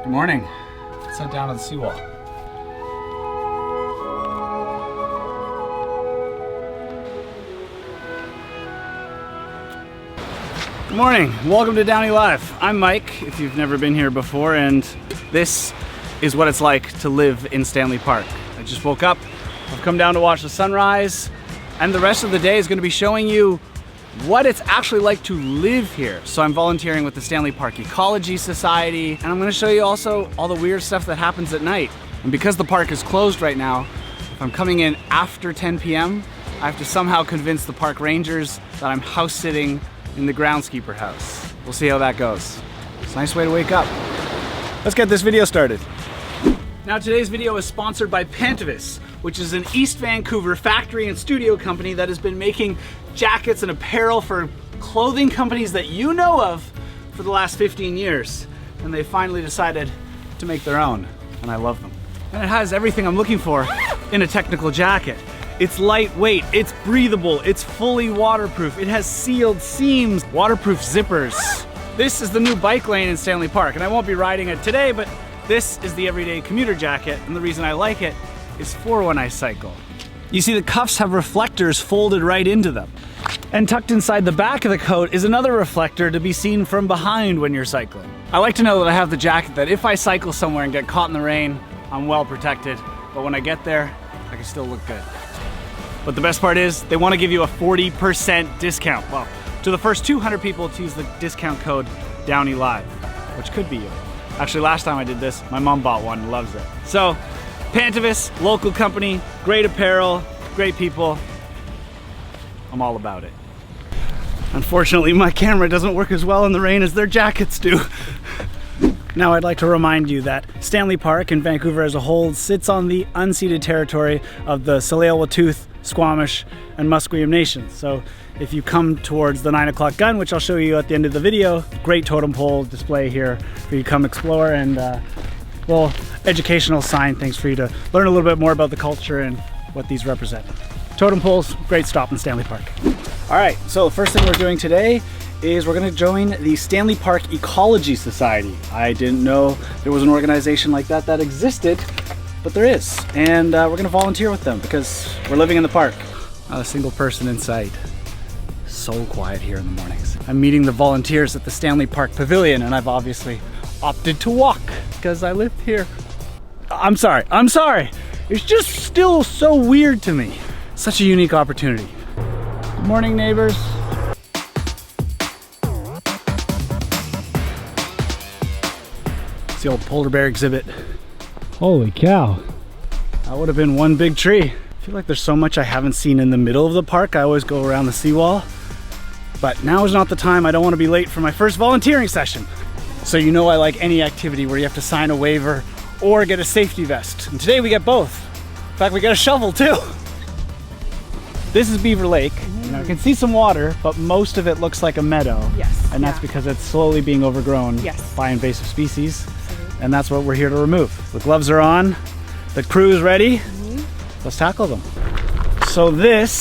Good morning. Let's head down to the seawall. Good morning. Welcome to DownieLive. I'm Mike, if you've never been here before, and this is what it's like to live in Stanley Park. I just woke up. I've come down to watch the sunrise, and the rest of the day is going to be showing you what it's actually like to live here. So I'm volunteering with the Stanley Park Ecology Society, and I'm going to show you also all the weird stuff that happens at night. And because the park is closed right now, if I'm coming in after 10 p.m., I have to somehow convince the park rangers that I'm house sitting in the groundskeeper house. We'll see how that goes. It's a nice way to wake up. Let's get this video started. Now today's video is sponsored by Pantavis, which is an East Vancouver factory and studio company that has been making jackets and apparel for clothing companies that you know of for the last 15 years. And they finally decided to make their own, and I love them. And it has everything I'm looking for in a technical jacket. It's lightweight, it's breathable, it's fully waterproof, it has sealed seams, waterproof zippers. This is the new bike lane in Stanley Park, and I won't be riding it today, but this is the everyday commuter jacket, and the reason I like it is for when I cycle. You see the cuffs have reflectors folded right into them. And tucked inside the back of the coat is another reflector to be seen from behind when you're cycling. I like to know that I have the jacket that if I cycle somewhere and get caught in the rain, I'm well protected, but when I get there, I can still look good. But the best part is, they want to give you a 40% discount. Well, to the first 200 people to use the discount code DownieLive, which could be you. Actually, last time I did this, my mom bought one and loves it. So, Pantavis, local company, great apparel, great people. I'm all about it. Unfortunately, my camera doesn't work as well in the rain as their jackets do. Now I'd like to remind you that Stanley Park and Vancouver as a whole sits on the unceded territory of the Tsleil-Waututh, Squamish, and Musqueam nations. So if you come towards the 9 o'clock gun, which I'll show you at the end of the video, great totem pole display here for you to come explore, and little educational sign things for you to learn a little bit more about the culture and what these represent. Totem poles, great stop in Stanley Park. All right, so the first thing we're doing today is we're gonna join the Stanley Park Ecology Society. I didn't know there was an organization like that that existed, but there is. And we're gonna volunteer with them because we're living in the park. Not a single person in sight. So quiet here in the mornings. I'm meeting the volunteers at the Stanley Park Pavilion, and I've obviously opted to walk because I live here. I'm sorry. It's just still so weird to me. Such a unique opportunity. Good morning, neighbors. It's the old polar bear exhibit. Holy cow. That would have been one big tree. I feel like there's so much I haven't seen in the middle of the park. I always go around the seawall, but now is not the time. I don't want to be late for my first volunteering session. So you know I like any activity where you have to sign a waiver or get a safety vest. And today we get both. In fact, we got a shovel too. This is Beaver Lake. Now, I can see some water, but most of it looks like a meadow. Yes. And that's because it's slowly being overgrown by invasive species. Absolutely. And that's what we're here to remove. The gloves are on, the crew is ready. Let's tackle them. So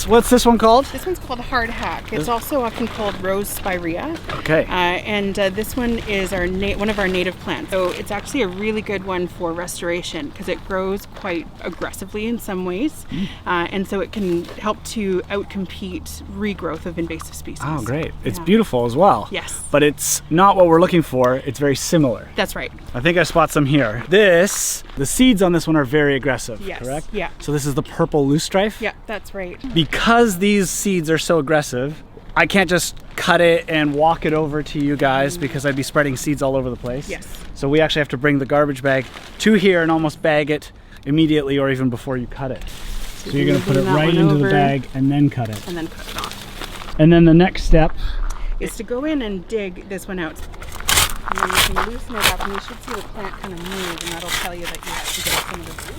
what's this one called? This one's called hard hack. It's also often called rose spirea. Okay. And this one is one of our native plants. So it's actually a really good one for restoration because it grows quite aggressively in some ways. And so it can help to outcompete regrowth of invasive species. Oh, great. It's beautiful as well. Yes. But it's not what we're looking for. It's very similar. That's right. I think I spot some here. The seeds on this one are very aggressive, correct? Yeah. So this is the purple loosestrife? Yeah, that's right. Because these seeds are so aggressive, I can't just cut it and walk it over to you guys because I'd be spreading seeds all over the place. Yes. So we actually have to bring the garbage bag to here and almost bag it immediately or even before you cut it. So you're gonna put it right into the bag and then cut it. And then cut it off. And then the next step is to go in and dig this one out. And then you can loosen it up and you should see the plant kind of move, and that'll tell you that you have to get some of the root.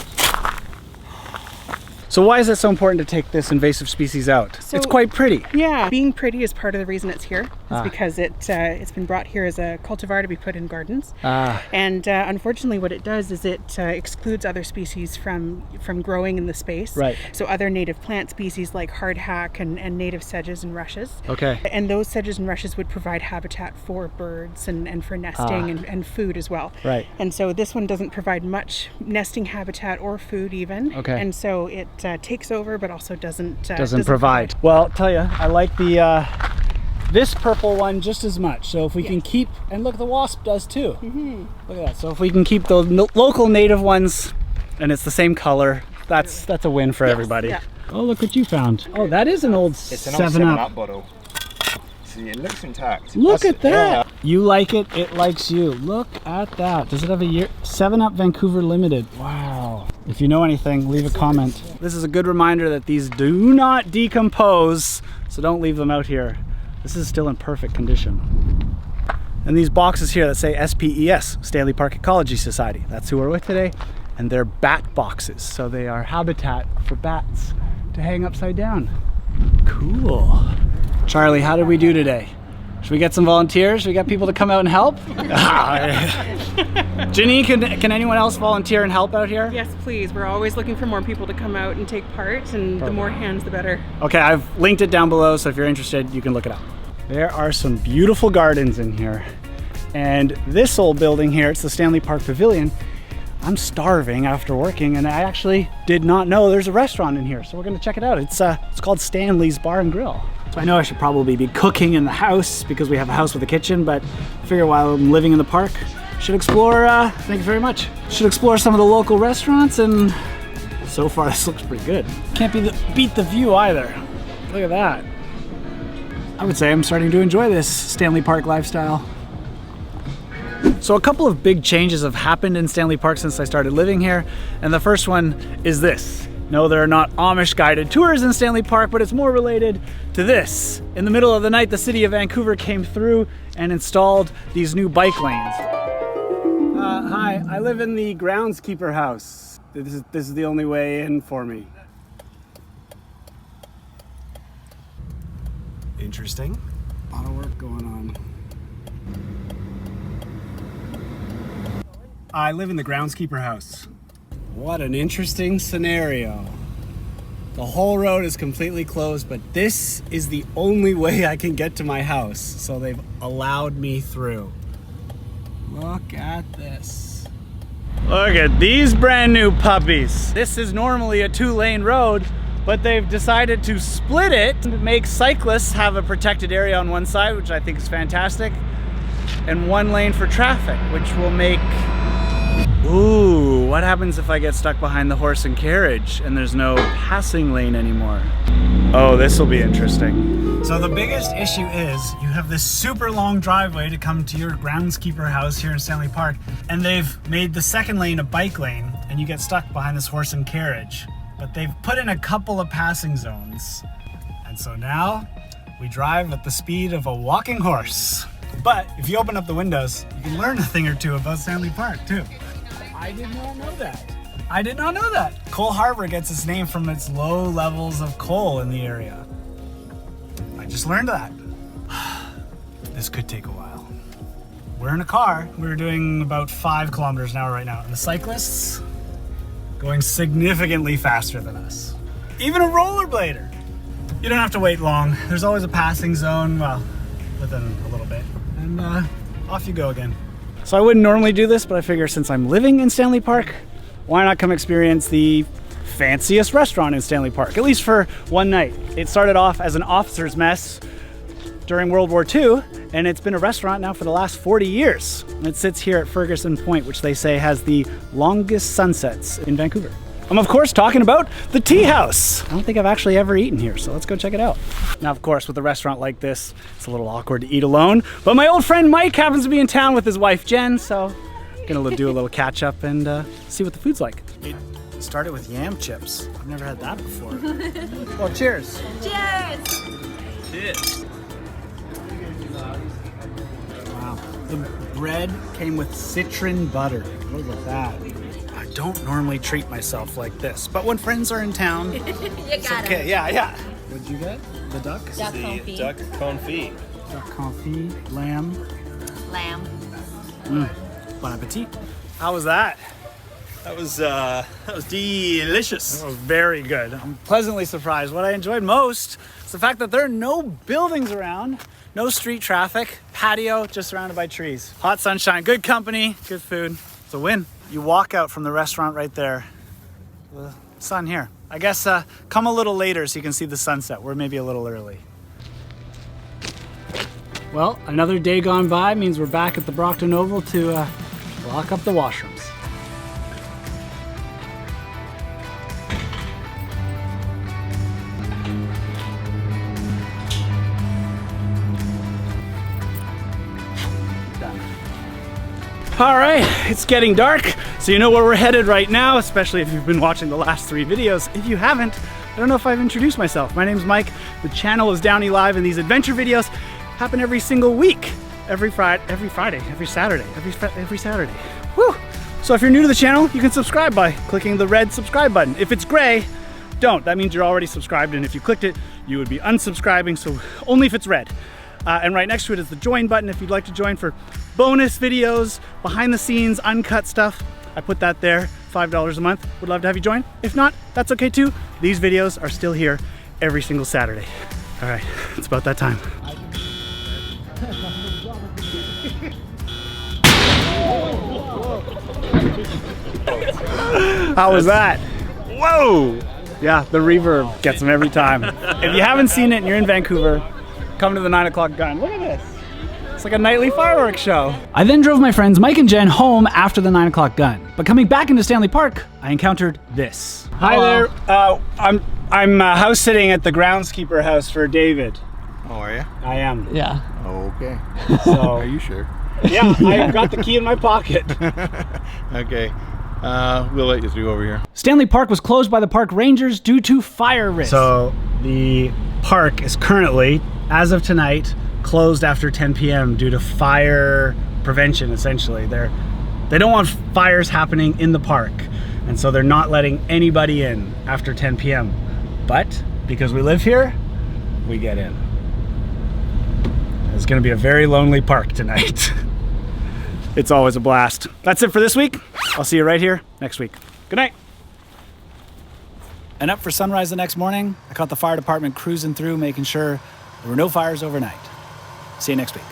So why is it so important to take this invasive species out? It's quite pretty. Yeah, being pretty is part of the reason it's here. is because it's been brought here as a cultivar to be put in gardens. And unfortunately what it does is it excludes other species from growing in the space. Right. So other native plant species like hardhack and native sedges and rushes. Okay. And those sedges and rushes would provide habitat for birds and for nesting and food as well. Right. And so this one doesn't provide much nesting habitat or food even. Okay. And so it takes over but also doesn't provide. Well, I'll tell you, I like the this purple one just as much. So if we can keep, and look, the wasp does too. Look at that. So if we can keep those local native ones, and it's the same color, that's a win for everybody. Yeah. Oh, look what you found. Oh, that is an old It's an old 7-Up bottle. See, it looks intact. Look at that. Yeah. You like it, it likes you. Look at that. Does it have a year? 7-Up Vancouver Limited. Wow. If you know anything, leave a comment. This is a good reminder that these do not decompose, so don't leave them out here. This is still in perfect condition. And these boxes here that say SPES, Stanley Park Ecology Society. That's who we're with today. And they're bat boxes, so they are habitat for bats to hang upside down. Cool. Charlie, how did we do today? Should we get some volunteers? Should we get people to come out and help? Janine, can anyone else volunteer and help out here? Yes, please. We're always looking for more people to come out and take part, and the more hands, the better. Okay, I've linked it down below, so if you're interested, you can look it up. There are some beautiful gardens in here. And this old building here, it's the Stanley Park Pavilion. I'm starving after working, and I actually did not know there's a restaurant in here, so we're gonna check it out. It's called Stanley's Bar and Grill. So I know I should probably be cooking in the house because we have a house with a kitchen, but I figure while I'm living in the park, should explore, thank you very much. Should explore some of the local restaurants, and so far this looks pretty good. Can't beat the view either. Look at that. I would say I'm starting to enjoy this Stanley Park lifestyle. So a couple of big changes have happened in Stanley Park since I started living here, and the first one is this. No, there are not Amish guided tours in Stanley Park, but it's more related to this. In the middle of the night, the city of Vancouver came through and installed these new bike lanes. Hi, I live in the groundskeeper house. This is the only way in for me. Interesting. A lot of work going on. I live in the groundskeeper house. What an interesting scenario. The whole road is completely closed, but this is the only way I can get to my house, so they've allowed me through. Look at this. Look at these brand new puppies. This is normally a 2-lane road, but they've decided to split it to make cyclists have a protected area on one side, which I think is fantastic, and 1 lane for traffic, which will make... Ooh, what happens if I get stuck behind the horse and carriage and there's no passing lane anymore? Oh, this will be interesting. So the biggest issue is you have this super long driveway to come to your groundskeeper house here in Stanley Park, and they've made the 2nd lane a bike lane, and you get stuck behind this horse and carriage. But they've put in a couple of passing zones. And so now we drive at the speed of a walking horse. But if you open up the windows, you can learn a thing or two about Stanley Park too. I did not know that. I did not know that. Coal Harbor gets its name from its low levels of coal in the area. I just learned that. This could take a while. We're in a car. We're doing about 5 kilometers an hour right now. And the cyclists going significantly faster than us. Even a rollerblader. You don't have to wait long. There's always a passing zone, well, within a little bit. And off you go again. So I wouldn't normally do this, but I figure since I'm living in Stanley Park, why not come experience the fanciest restaurant in Stanley Park, at least for one night. It started off as an officer's mess during World War II, and it's been a restaurant now for the last 40 years. And it sits here at Ferguson Point, which they say has the longest sunsets in Vancouver. I'm of course talking about the Tea House. I don't think I've actually ever eaten here, so let's go check it out. Now, of course, with a restaurant like this, it's a little awkward to eat alone, but my old friend Mike happens to be in town with his wife Jen, so I'm gonna do a little catch up and see what the food's like. It started with yam chips. I've never had that before. Oh, cheers. Cheers! Cheers. Wow. The bread came with citron butter. Look at that. I don't normally treat myself like this, but when friends are in town, You it's got okay. it. Yeah. What'd you get? The duck? Duck confit. Duck confit. Got coffee, lamb. Lamb. Bon appetit. How was that? That was delicious. That was very good. I'm pleasantly surprised. What I enjoyed most is the fact that there are no buildings around, no street traffic, patio, just surrounded by trees. Hot sunshine, good company, good food. It's a win. You walk out from the restaurant right there. The sun here. I guess come a little later so you can see the sunset. We're maybe a little early. Well, another day gone by means we're back at the Brockton Oval to lock up the washrooms. All right, it's getting dark, so you know where we're headed right now, especially if you've been watching the last 3 videos. If you haven't, I don't know if I've introduced myself. My name's Mike. The channel is DownieLive, and these adventure videos happen every single week. Every Saturday. Woo! So if you're new to the channel, you can subscribe by clicking the red subscribe button. If it's gray, don't. That means you're already subscribed, and if you clicked it, you would be unsubscribing, so only if it's red. And right next to it is the join button if you'd like to join for bonus videos, behind the scenes, uncut stuff. I put that there, $5 a month. Would love to have you join. If not, that's okay too. These videos are still here every single Saturday. All right, it's about that time. How was that? Whoa! Yeah, the reverb gets them every time. If you haven't seen it and you're in Vancouver, come to the 9 o'clock gun. Look at this. It's like a nightly fireworks show. I then drove my friends Mike and Jen home after the 9 o'clock gun. But coming back into Stanley Park, I encountered this. Hi there. I'm house sitting at the groundskeeper house for David. Oh, are you? I am. Yeah. Okay. So, Are you sure? yeah, I got the key in my pocket. Okay. We'll let you through over here. Stanley Park was closed by the park rangers due to fire risk. So the park is currently, as of tonight, closed after 10 p.m. due to fire prevention, essentially. They don't want fires happening in the park, and so they're not letting anybody in after 10 p.m. But because we live here, we get in. It's gonna be a very lonely park tonight. It's always a blast. That's it for this week. I'll see you right here next week. Good night. And up for sunrise the next morning, I caught the fire department cruising through, making sure there were no fires overnight. See you next week.